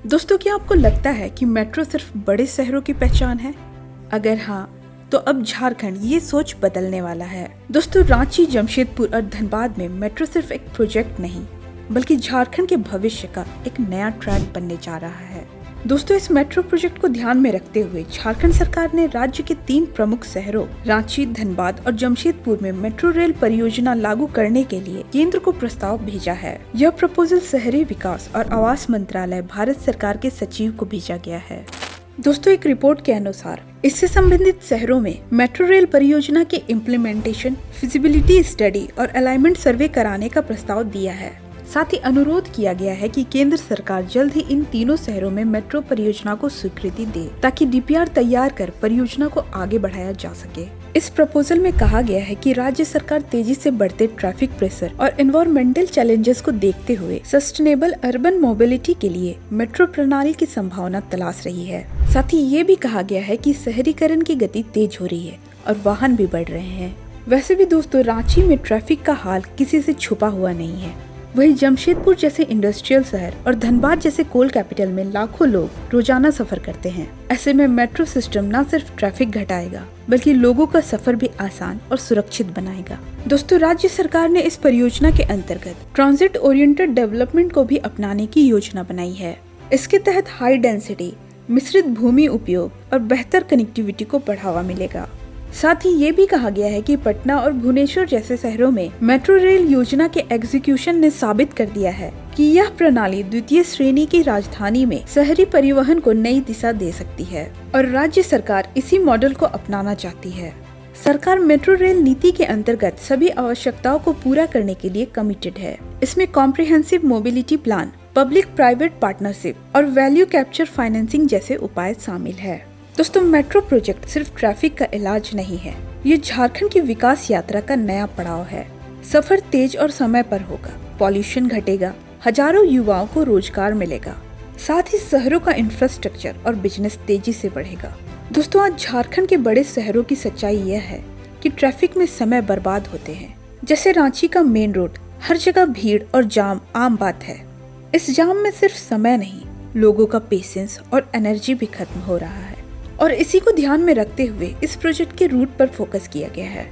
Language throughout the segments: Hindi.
दोस्तों, क्या आपको लगता है कि मेट्रो सिर्फ बड़े शहरों की पहचान है? अगर हाँ, तो अब झारखंड ये सोच बदलने वाला है। दोस्तों, रांची, जमशेदपुर और धनबाद में मेट्रो सिर्फ एक प्रोजेक्ट नहीं, बल्कि झारखंड के भविष्य का एक नया ट्रैक बनने जा रहा है। दोस्तों, इस मेट्रो प्रोजेक्ट को ध्यान में रखते हुए झारखंड सरकार ने राज्य के 3 प्रमुख शहरों रांची, धनबाद और जमशेदपुर में मेट्रो रेल परियोजना लागू करने के लिए केंद्र को प्रस्ताव भेजा है। यह प्रपोजल शहरी विकास और आवास मंत्रालय, भारत सरकार के सचिव को भेजा गया है। दोस्तों, एक रिपोर्ट के अनुसार इससे संबंधित शहरों में मेट्रो रेल परियोजना के इम्प्लीमेंटेशन, फिजिबिलिटी स्टडी और अलाइनमेंट सर्वे कराने का प्रस्ताव दिया है। साथ ही अनुरोध किया गया है कि केंद्र सरकार जल्द ही इन तीनों शहरों में मेट्रो परियोजना को स्वीकृति दे, ताकि डीपीआर तैयार कर परियोजना को आगे बढ़ाया जा सके। इस प्रपोजल में कहा गया है कि राज्य सरकार तेजी से बढ़ते ट्रैफिक प्रेशर और एनवायरमेंटल चैलेंजेस को देखते हुए सस्टेनेबल अर्बन मोबिलिटी के लिए मेट्रो प्रणाली की संभावना तलाश रही है। साथ ही ये भी कहा गया है कि शहरीकरण की गति तेज हो रही है और वाहन भी बढ़ रहे हैं। वैसे भी दोस्तों, रांची में ट्रैफिक का हाल किसी से छुपा हुआ नहीं है। वहीं जमशेदपुर जैसे इंडस्ट्रियल शहर और धनबाद जैसे कोल कैपिटल में लाखों लोग रोजाना सफर करते हैं। ऐसे में मेट्रो सिस्टम न सिर्फ ट्रैफिक घटाएगा, बल्कि लोगों का सफर भी आसान और सुरक्षित बनाएगा। दोस्तों, राज्य सरकार ने इस परियोजना के अंतर्गत ट्रांजिट ओरिएंटेड डेवलपमेंट को भी अपनाने की योजना बनाई है। इसके तहत हाई डेंसिटी, मिश्रित भूमि उपयोग और बेहतर कनेक्टिविटी को बढ़ावा मिलेगा। साथ ही ये भी कहा गया है कि पटना और भुवनेश्वर जैसे शहरों में मेट्रो रेल योजना के एग्जीक्यूशन ने साबित कर दिया है कि यह प्रणाली द्वितीय श्रेणी की राजधानी में शहरी परिवहन को नई दिशा दे सकती है और राज्य सरकार इसी मॉडल को अपनाना चाहती है। सरकार मेट्रो रेल नीति के अंतर्गत सभी आवश्यकताओं को पूरा करने के लिए कमिटेड है। इसमें comprehensive mobility plan, public private partnership और वैल्यू कैप्चर फाइनेंसिंग जैसे उपाय शामिल है। दोस्तों, मेट्रो प्रोजेक्ट सिर्फ ट्रैफिक का इलाज नहीं है, ये झारखंड की विकास यात्रा का नया पड़ाव है। सफर तेज और समय पर होगा, पॉल्यूशन घटेगा, हजारों युवाओं को रोजगार मिलेगा, साथ ही शहरों का इंफ्रास्ट्रक्चर और बिजनेस तेजी से बढ़ेगा। दोस्तों, आज झारखंड के बड़े शहरों की सच्चाई यह है कि ट्रैफिक में समय बर्बाद होते हैं। जैसे रांची का मेन रोड, हर जगह भीड़ और जाम आम बात है। इस जाम में सिर्फ समय नहीं, लोगों का पेशेंस और एनर्जी भी खत्म हो रहा है, और इसी को ध्यान में रखते हुए इस प्रोजेक्ट के रूट पर फोकस किया गया है।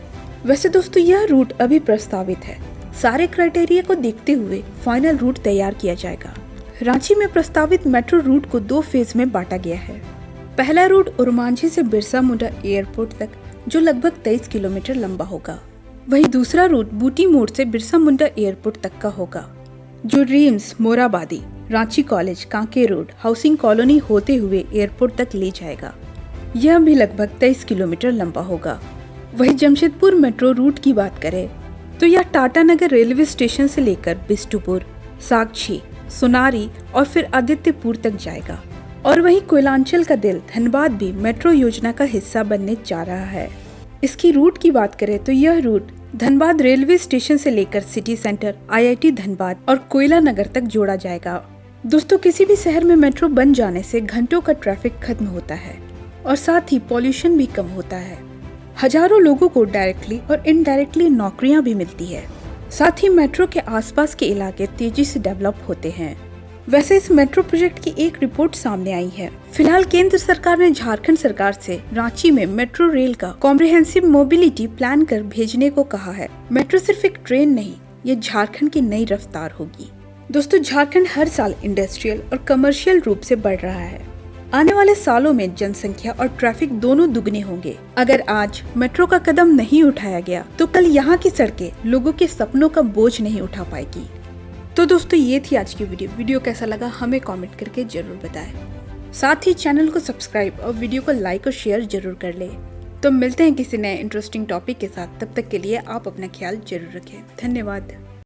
वैसे दोस्तों, यह रूट अभी प्रस्तावित है। सारे क्राइटेरिया को देखते हुए फाइनल रूट तैयार किया जाएगा। रांची में प्रस्तावित मेट्रो रूट को 2 फेज में बांटा गया है। पहला रूट ओरमांझी से बिरसा मुंडा एयरपोर्ट तक, जो लगभग 23 किलोमीटर लंबा होगा। वहीं दूसरा रूट बूटी मोड़ से बिरसा मुंडा एयरपोर्ट तक का होगा, जो reams, Morabadi, Ranchi college, Kanke road, housing colony होते हुए एयरपोर्ट तक ले जाएगा। यह भी लगभग 23 किलोमीटर लंबा होगा। वहीं जमशेदपुर मेट्रो रूट की बात करें तो यह टाटानगर रेलवे स्टेशन से लेकर बिष्टुपुर, साक्षी, सोनारी और फिर आदित्यपुर तक जाएगा। और वहीं कोयलांचल का दिल धनबाद भी मेट्रो योजना का हिस्सा बनने जा रहा है। इसकी रूट की बात करें तो यह रूट धनबाद रेलवे स्टेशन से लेकर सिटी सेंटर, IIT धनबाद और कोयला नगर तक जोड़ा जाएगा। दोस्तों, किसी भी शहर में मेट्रो बन जाने से घंटों का ट्रैफिक खत्म होता है और साथ ही पॉल्यूशन भी कम होता है। हजारों लोगों को डायरेक्टली और इनडायरेक्टली नौकरियां भी मिलती है। साथ ही मेट्रो के आसपास के इलाके तेजी से डेवलप होते हैं। वैसे इस मेट्रो प्रोजेक्ट की एक रिपोर्ट सामने आई है। फिलहाल केंद्र सरकार ने झारखंड सरकार से रांची में मेट्रो रेल का कॉम्प्रिहेंसिव मोबिलिटी प्लान कर भेजने को कहा है। मेट्रो सिर्फ एक ट्रेन नहीं, ये झारखंड की नई रफ्तार होगी। दोस्तों, झारखंड हर साल इंडस्ट्रियल और कमर्शियल रूप से बढ़ रहा है। आने वाले सालों में जनसंख्या और ट्रैफिक दोनों दुगने होंगे। अगर आज मेट्रो का कदम नहीं उठाया गया तो कल यहाँ की सड़कें लोगों के सपनों का बोझ नहीं उठा पाएगी। तो दोस्तों, ये थी आज की वीडियो कैसा लगा हमें कमेंट करके जरूर बताएं। साथ ही चैनल को सब्सक्राइब और वीडियो को लाइक और शेयर जरूर कर ले। तो मिलते हैं किसी नए इंटरेस्टिंग टॉपिक के साथ। तब तक के लिए आप अपना ख्याल जरूर रखें। धन्यवाद।